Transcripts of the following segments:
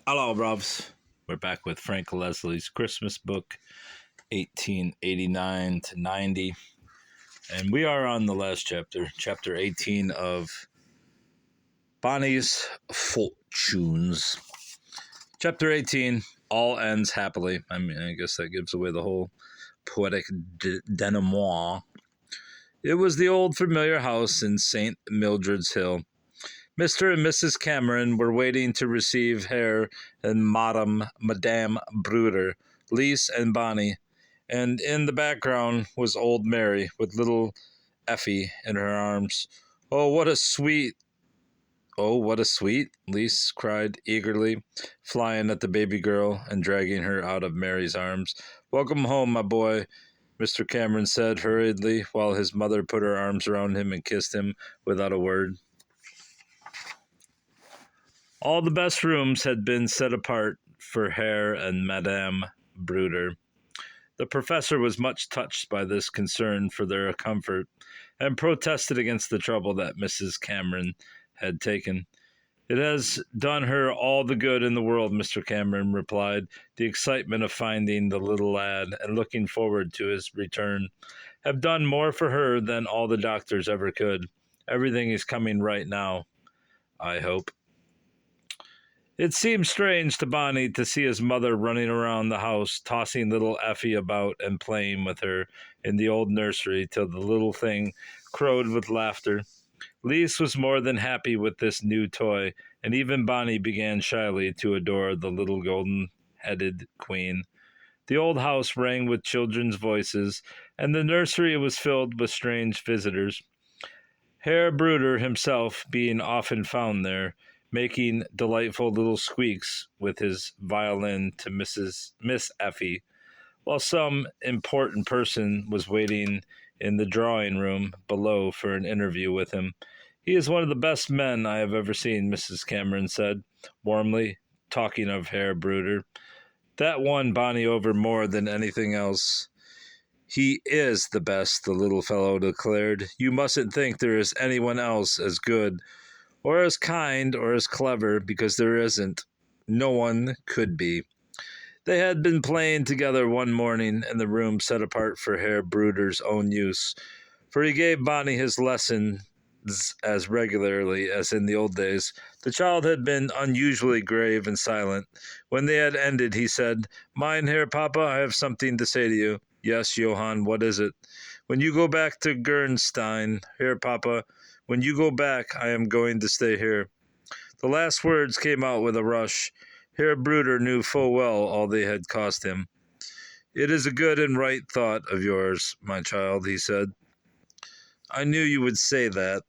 Hello, Robs. We're back with Frank Leslie's Christmas book, 1889 to 90. And we are on the last chapter, chapter 18 of Bonny's Fortunes. Chapter 18, all ends happily. I mean, I guess that gives away the whole poetic denouement. It was the old familiar house in St. Mildred's Hill. Mr. and Mrs. Cameron were waiting to receive Herr and Madame Bruder, Lise and Bonny, and in the background was old Mary with little Effie in her arms. Oh, what a sweet! Oh, what a sweet! Lise cried eagerly, flying at the baby girl and dragging her out of Mary's arms. Welcome home, my boy, Mr. Cameron said hurriedly, while his mother put her arms around him and kissed him without a word. All the best rooms had been set apart for Herr and Madame Bruder. The professor was much touched by this concern for their comfort, and protested against the trouble that Mrs. Cameron had taken. It has done her all the good in the world, Mr. Cameron replied. The excitement of finding the little lad and looking forward to his return have done more for her than all the doctors ever could. Everything is coming right now, I hope. It seemed strange to Bonny to see his mother running around the house, tossing little Effie about and playing with her in the old nursery till the little thing crowed with laughter. Lise was more than happy with this new toy, and even Bonny began shyly to adore the little golden-headed queen. The old house rang with children's voices, and the nursery was filled with strange visitors. Herr Bruder himself being often found there, making delightful little squeaks with his violin to Miss Effie, while some important person was waiting in the drawing room below for an interview with him. He is one of the best men I have ever seen, Mrs. Cameron said, warmly, talking of Herr Bruder. That won Bonny over more than anything else. He is the best, the little fellow declared. You mustn't think there is anyone else as good, or as kind, or as clever, because there isn't. No one could be. They had been playing together one morning in the room set apart for Herr Bruder's own use, for he gave Bonny his lessons as regularly as in the old days. The child had been unusually grave and silent. When they had ended, he said, Mein Herr Papa, I have something to say to you. Yes, Johann, what is it? When you go back to Gernstein, Herr Papa, when you go back, I am going to stay here. The last words came out with a rush. Herr Bruder knew full well all they had cost him. It is a good and right thought of yours, my child, he said. I knew you would say that,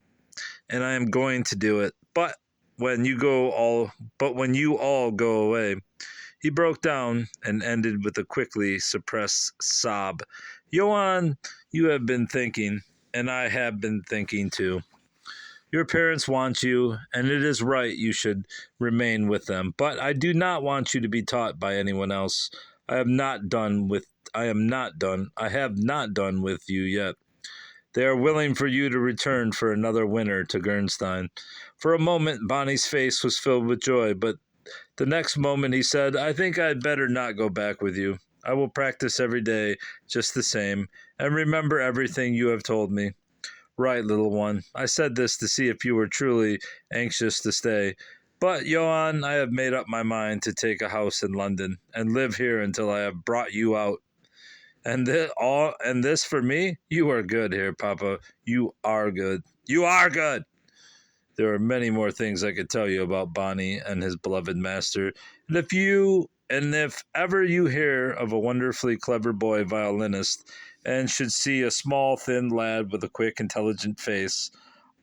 and I am going to do it. But when you all go away, he broke down and ended with a quickly suppressed sob. Johann, you have been thinking, and I have been thinking too. Your parents want you, and it is right you should remain with them. But I do not want you to be taught by anyone else. I have not done with you yet. They are willing for you to return for another winter to Gernstein. For a moment, Bonny's face was filled with joy, but the next moment he said, I think I'd better not go back with you. I will practice every day just the same, and remember everything you have told me. Right, little one. I said this to see if you were truly anxious to stay. But, Johann, I have made up my mind to take a house in London and live here until I have brought you out. And this for me? You are good here, Papa. You are good. You are good! There are many more things I could tell you about Bonny and his beloved master, and if ever you hear of a wonderfully clever boy violinist, and should see a small, thin lad with a quick, intelligent face,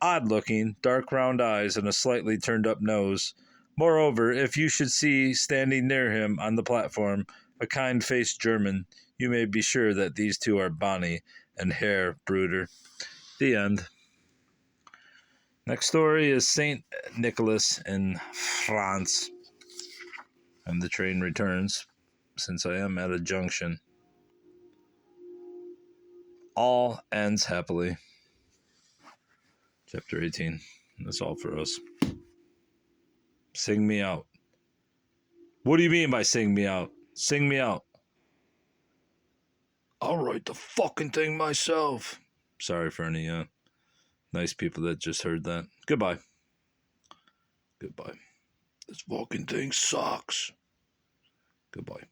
odd-looking, dark round eyes, and a slightly turned-up nose. Moreover, if you should see, standing near him on the platform, a kind-faced German, you may be sure that these two are Bonny and Herr Bruder. The end. Next story is St. Nicholas in France. And the train returns, since I am at a junction. All ends happily. Chapter 18. That's all for us. Sing me out. What do you mean by sing me out? Sing me out. I'll write the fucking thing myself. Sorry for any nice people that just heard that. Goodbye. Goodbye. This fucking thing sucks. Goodbye.